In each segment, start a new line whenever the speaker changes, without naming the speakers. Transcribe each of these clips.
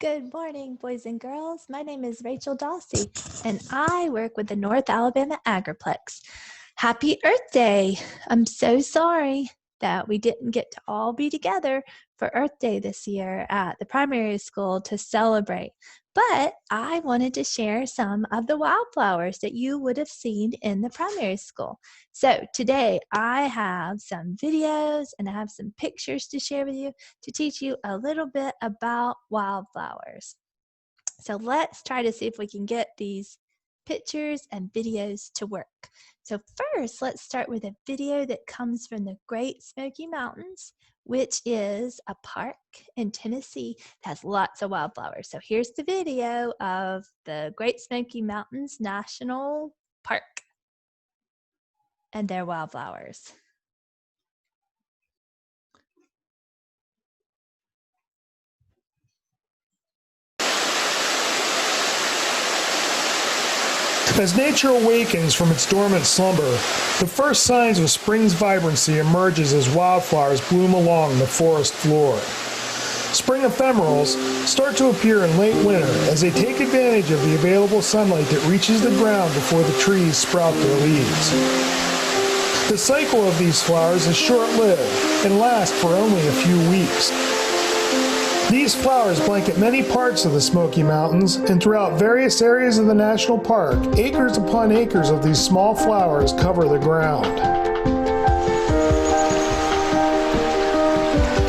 Good morning, boys and girls. My name is Rachel Dawsey, and I work with the North Alabama Agriplex. Happy Earth Day! I'm so sorry that we didn't get to all be together for Earth Day this year at the primary school to celebrate, but I wanted to share some of the wildflowers that you would have seen in the primary school. So today I have some videos and I have some pictures to share with you to teach you a little bit about wildflowers. So let's try to see if we can get these pictures and videos to work. So first, let's start with a video that comes from the Great Smoky Mountains, which is a park in Tennessee that has lots of wildflowers. So here's the video of the Great Smoky Mountains National Park and their wildflowers.
As nature awakens from its dormant slumber, the first signs of spring's vibrancy emerges as wildflowers bloom along the forest floor. Spring ephemerals start to appear in late winter as they take advantage of the available sunlight that reaches the ground before the trees sprout their leaves. The cycle of these flowers is short-lived and lasts for only a few weeks. These flowers blanket many parts of the Smoky Mountains, and throughout various areas of the national park, acres upon acres of these small flowers cover the ground.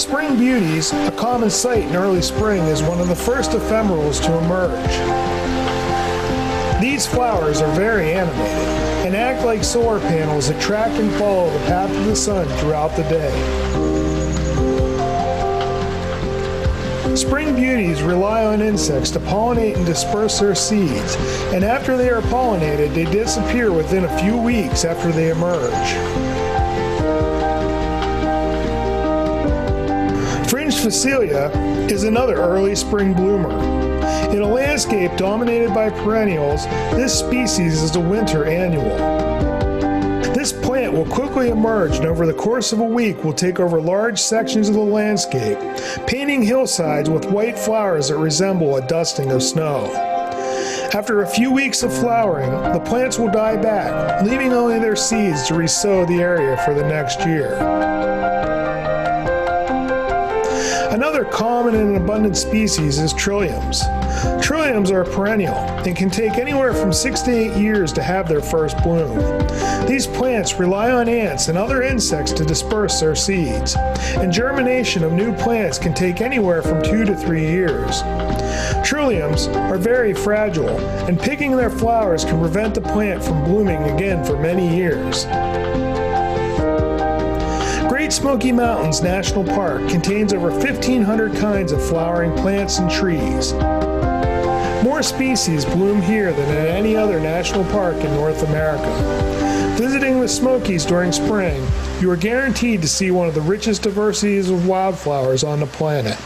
Spring beauties, a common sight in early spring, is one of the first ephemerals to emerge. These flowers are very animated and act like solar panels that track and follow the path of the sun throughout the day. Spring beauties rely on insects to pollinate and disperse their seeds, and after they are pollinated, they disappear within a few weeks after they emerge. Fringed Phacelia is another early spring bloomer. In a landscape dominated by perennials, this species is a winter annual. This plant will quickly emerge and over the course of a week will take over large sections of the landscape, painting hillsides with white flowers that resemble a dusting of snow. After a few weeks of flowering, the plants will die back, leaving only their seeds to resow the area for the next year. Another common and abundant species is trilliums. Trilliums are perennial and can take anywhere from 6 to 8 years to have their first bloom. These plants rely on ants and other insects to disperse their seeds, and germination of new plants can take anywhere from 2 to 3 years. Trilliums are very fragile, and picking their flowers can prevent the plant from blooming again for many years. Great Smoky Mountains National Park contains over 1,500 kinds of flowering plants and trees. More species bloom here than in any other national park in North America. Visiting the Smokies during spring, you are guaranteed to see one of the richest diversities of wildflowers on the planet.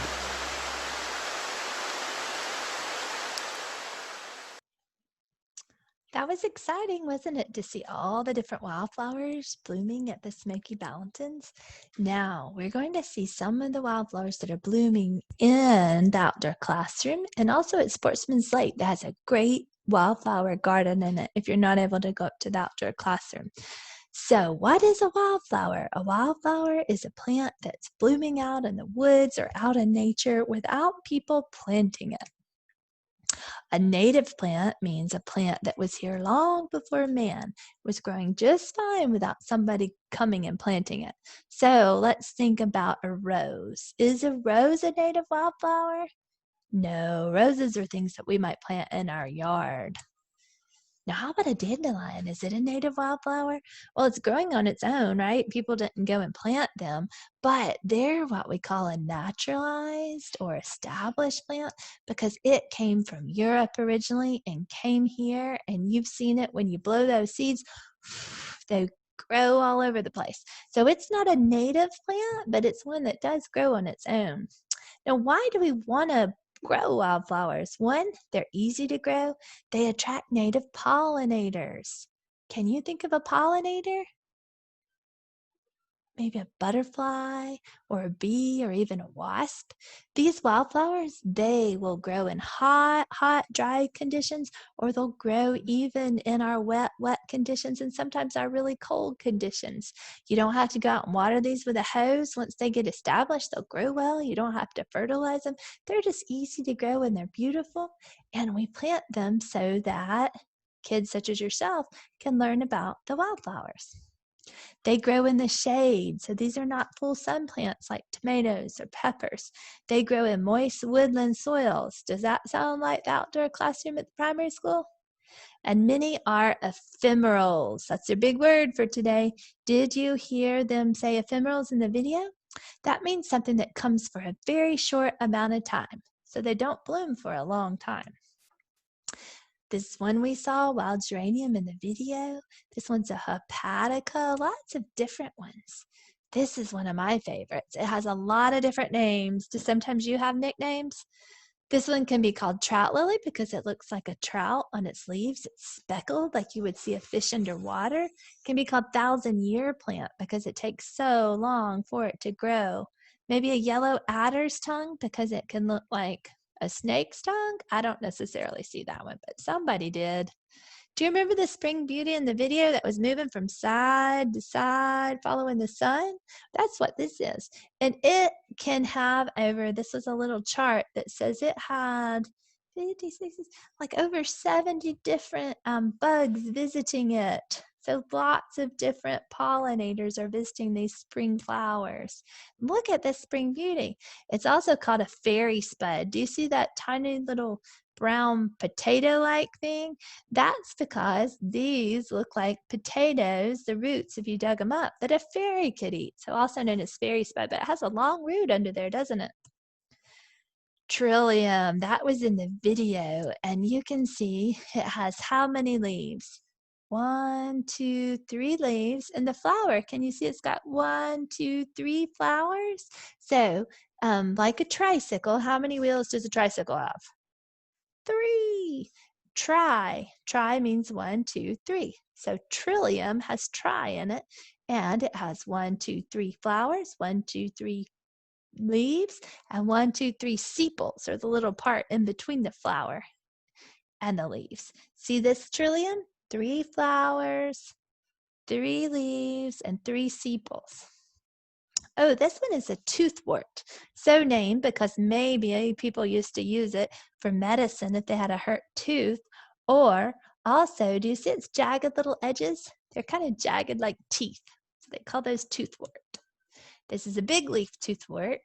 That was exciting, wasn't it, to see all the different wildflowers blooming at the Smoky Mountains? Now, we're going to see some of the wildflowers that are blooming in the outdoor classroom and also at Sportsman's Lake that has a great wildflower garden in it if you're not able to go up to the outdoor classroom. So what is a wildflower? A wildflower is a plant that's blooming out in the woods or out in nature without people planting it. A native plant means a plant that was here long before man, was growing just fine without somebody coming and planting it. So let's think about a rose. Is a rose a native wildflower? No, roses are things that we might plant in our yard. Now, how about a dandelion? Is it a native wildflower? Well, it's growing on its own, right? People didn't go and plant them, but they're what we call a naturalized or established plant because it came from Europe originally and came here, and you've seen it when you blow those seeds, they grow all over the place. So it's not a native plant, but it's one that does grow on its own. Now, why do we want to grow wildflowers? One, they're easy to grow. They attract native pollinators. Can you think of a pollinator? maybe a butterfly or a bee or even a wasp. These wildflowers, they will grow in hot, dry conditions, or they'll grow even in our wet conditions and sometimes our really cold conditions. You don't have to go out and water these with a hose. Once they get established, they'll grow well. You don't have to fertilize them. They're just easy to grow and they're beautiful. And we plant them so that kids such as yourself can learn about the wildflowers. They grow in the shade, so these are not full sun plants like tomatoes or peppers. They grow in moist woodland soils. Does that sound like the outdoor classroom at the primary school? And many are ephemerals. That's their big word for today. Did you hear them say ephemerals in the video? That means something that comes for a very short amount of time, so they don't bloom for a long time. This one we saw, wild geranium in the video. This one's a hepatica, lots of different ones. This is one of my favorites. It has a lot of different names. Do sometimes you have nicknames? This one can be called trout lily because it looks like a trout on its leaves. It's speckled like you would see a fish underwater. It can be called 1,000-year plant because it takes so long for it to grow. Maybe a yellow adder's tongue because it can look like a snake's tongue. I don't necessarily see that one, but somebody did. Do you remember the spring beauty in the video that was moving from side to side, following the sun? That's what this is. And it can have this was a little chart that says it had 56, like over 70 different bugs visiting it. So lots of different pollinators are visiting these spring flowers. Look at this spring beauty. It's also called a fairy spud. Do you see that tiny little brown potato-like thing? That's because these look like potatoes, the roots, if you dug them up, that a fairy could eat. So also known as fairy spud, but it has a long root under there, doesn't it? Trillium, that was in the video, and you can see it has how many leaves? 1, 2, 3 leaves. And the flower, can you see it's got 1, 2, 3 flowers? So, like a tricycle, how many wheels does a tricycle have? 3. Tri means 1, 2, 3. So trillium has tri in it, and it has 1, 2, 3 flowers, 1, 2, 3 leaves, and 1, 2, 3 sepals, or the little part in between the flower and the leaves. See this trillium? 3 flowers, 3 leaves, and 3 sepals. Oh, this one is a toothwort. So named because maybe people used to use it for medicine if they had a hurt tooth. Or also, do you see its jagged little edges? They're kind of jagged like teeth. So they call those toothwort. This is a big leaf toothwort.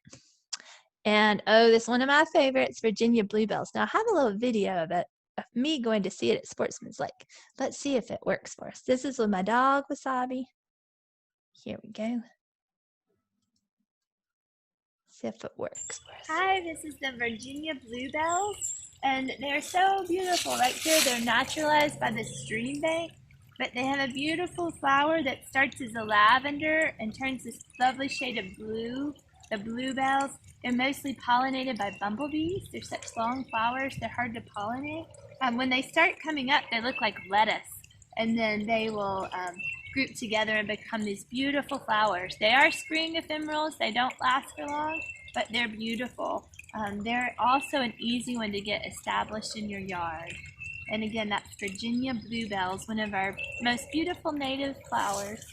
And oh, this is one of my favorites, Virginia bluebells. Now I have a little video of it, of me going to see it at Sportsman's Lake. Let's see if it works for us. This is with my dog, Wasabi. Here we go. See if it works for us. Hi, this is the Virginia bluebells, and they're so beautiful. Right here, they're naturalized by the stream bank, but they have a beautiful flower that starts as a lavender and turns this lovely shade of blue, the bluebells. They're mostly pollinated by bumblebees. They're such long flowers, they're hard to pollinate. When they start coming up, they look like lettuce, and then they will group together and become these beautiful flowers. They are spring ephemerals. They don't last for long, but they're beautiful. They're also an easy one to get established in your yard. And again, that's Virginia bluebells, one of our most beautiful native flowers.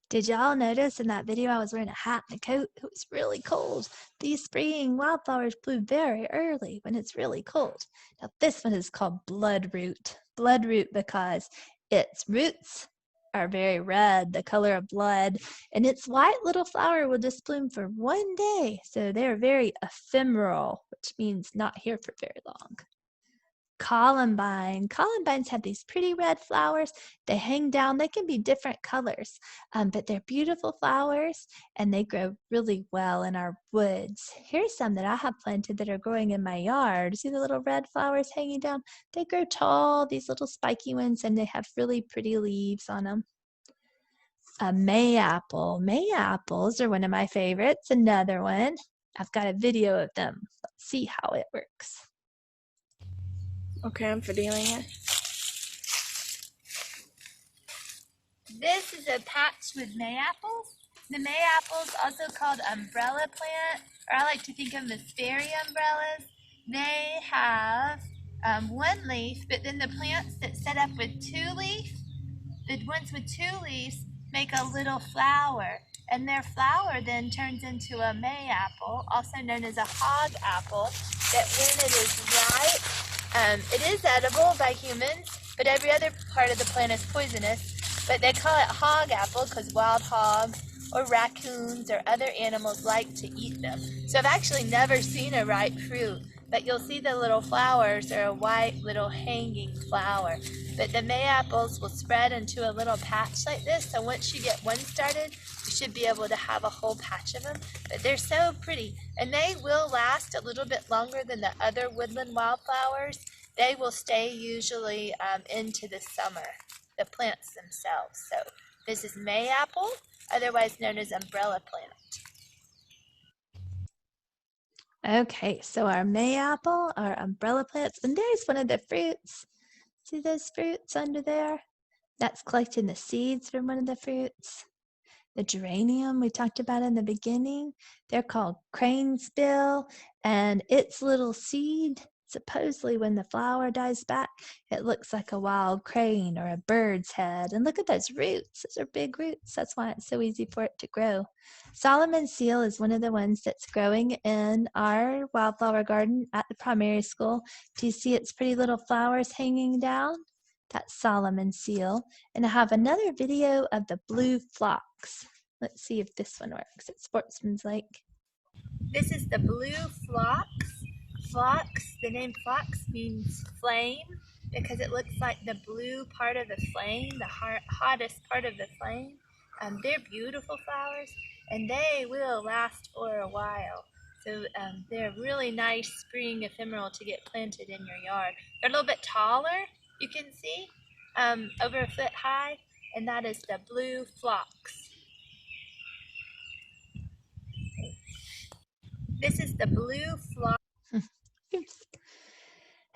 Did y'all notice in that video I was wearing a hat and a coat? It was really cold. These spring wildflowers bloom very early when it's really cold. Now this one is called bloodroot. Bloodroot because its roots are very red, the color of blood, and its white little flower will just bloom for one day. So they're very ephemeral, which means not here for very long. Columbine. Columbines have these pretty red flowers. They hang down. They can be different colors, but they're beautiful flowers, and they grow really well in our woods. Here's some that I have planted that are growing in my yard. See the little red flowers hanging down? They grow tall, these little spiky ones, and they have really pretty leaves on them. A mayapple. Mayapples are one of my favorites. Another one. I've got a video of them. Let's see how it works.
Okay, I'm videoing it.
This is a patch with mayaples. The mayaples, also called umbrella plant, or I like to think of them as fairy umbrellas. They have one leaf, but then the plants that set up with two leaf, the ones with two leaves make a little flower, and their flower then turns into a mayapple, also known as a hog apple, that when it is ripe, it is edible by humans, but every other part of the plant is poisonous. But they call it hog apple because wild hogs or raccoons or other animals like to eat them. So I've actually never seen a ripe fruit, but you'll see the little flowers are a white little hanging flower. But the mayaples will spread into a little patch like this, so once you get one started, you should be able to have a whole patch of them. But they're so pretty, and they will last a little bit longer than the other woodland wildflowers. They will stay usually into the summer, the plants themselves. So this is mayapple, otherwise known as umbrella plant. Okay, so our mayapple, our umbrella plants, and there's one of the fruits. See those fruits under there? That's collecting the seeds from one of the fruits. The geranium we talked about in the beginning, they're called crane's bill, and its little seed, supposedly when the flower dies back, it looks like a wild crane or a bird's head. And look at those roots. Those are big roots. That's why it's so easy for it to grow. Solomon seal is one of the ones that's growing in our wildflower garden at the primary school. Do you see its pretty little flowers hanging down? That's Solomon seal. And I have another video of the blue phlox. Let's see if this one works at Sportsman's Lake. This is the blue phlox. Phlox, the name phlox means flame because it looks like the blue part of the flame, the hottest part of the flame. They're beautiful flowers, and they will last for a while. So they're really nice spring ephemeral to get planted in your yard. They're a little bit taller, you can see, over a foot high, and that is the blue phlox. This is the blue phlox.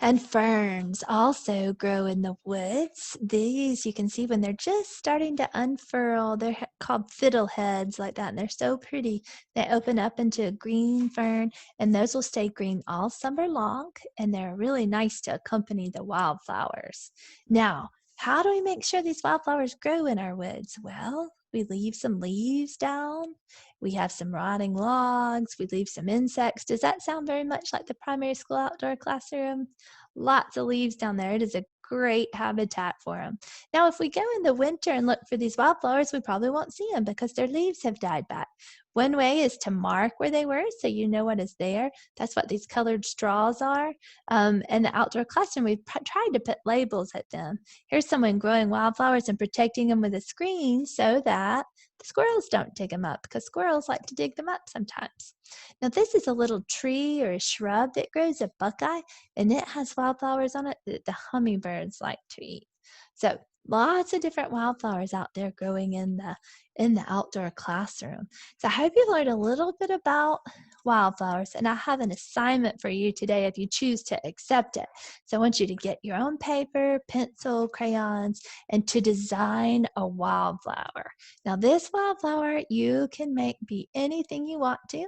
And ferns also grow in the woods. These you can see when they're just starting to unfurl. They're called fiddleheads like that, and they're so pretty. They open up into a green fern, and those will stay green all summer long, and they're really nice to accompany the wildflowers. Now, how do we make sure these wildflowers grow in our woods? Well, we leave some leaves down. We have some rotting logs. We leave some insects. Does that sound very much like the primary school outdoor classroom? Lots of leaves down there. It is a great habitat for them. Now, if we go in the winter and look for these wildflowers, we probably won't see them because their leaves have died back. One way is to mark where they were so you know what is there. That's what these colored straws are. In the outdoor classroom, we've tried to put labels at them. Here's someone growing wildflowers and protecting them with a screen so that the squirrels don't dig them up because squirrels like to dig them up sometimes. Now, this is a little tree or a shrub that grows a buckeye, and it has wildflowers on it that the hummingbirds like to eat. So lots of different wildflowers out there growing in the outdoor classroom. So I hope you learned a little bit about wildflowers, and I have an assignment for you today if you choose to accept it. So I want you to get your own paper, pencil, crayons, and to design a wildflower. Now this wildflower you can make be anything you want to,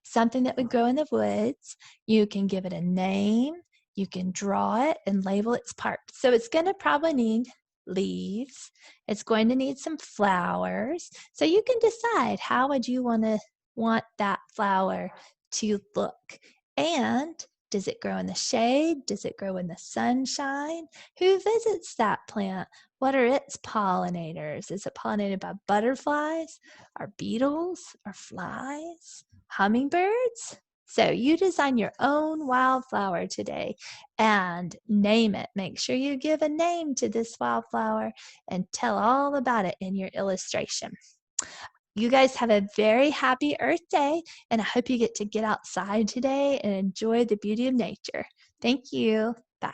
something that would grow in the woods. You can give it a name, you can draw it and label its parts. So it's going to probably need leaves. It's going to need some flowers. So you can decide how would you want that flower to look. And does it grow in the shade? Does it grow in the sunshine? Who visits that plant? What are its pollinators? Is it pollinated by butterflies or beetles or flies? Hummingbirds? So you design your own wildflower today and name it. Make sure you give a name to this wildflower and tell all about it in your illustration. You guys have a very happy Earth Day, and I hope you get to get outside today and enjoy the beauty of nature. Thank you. Bye.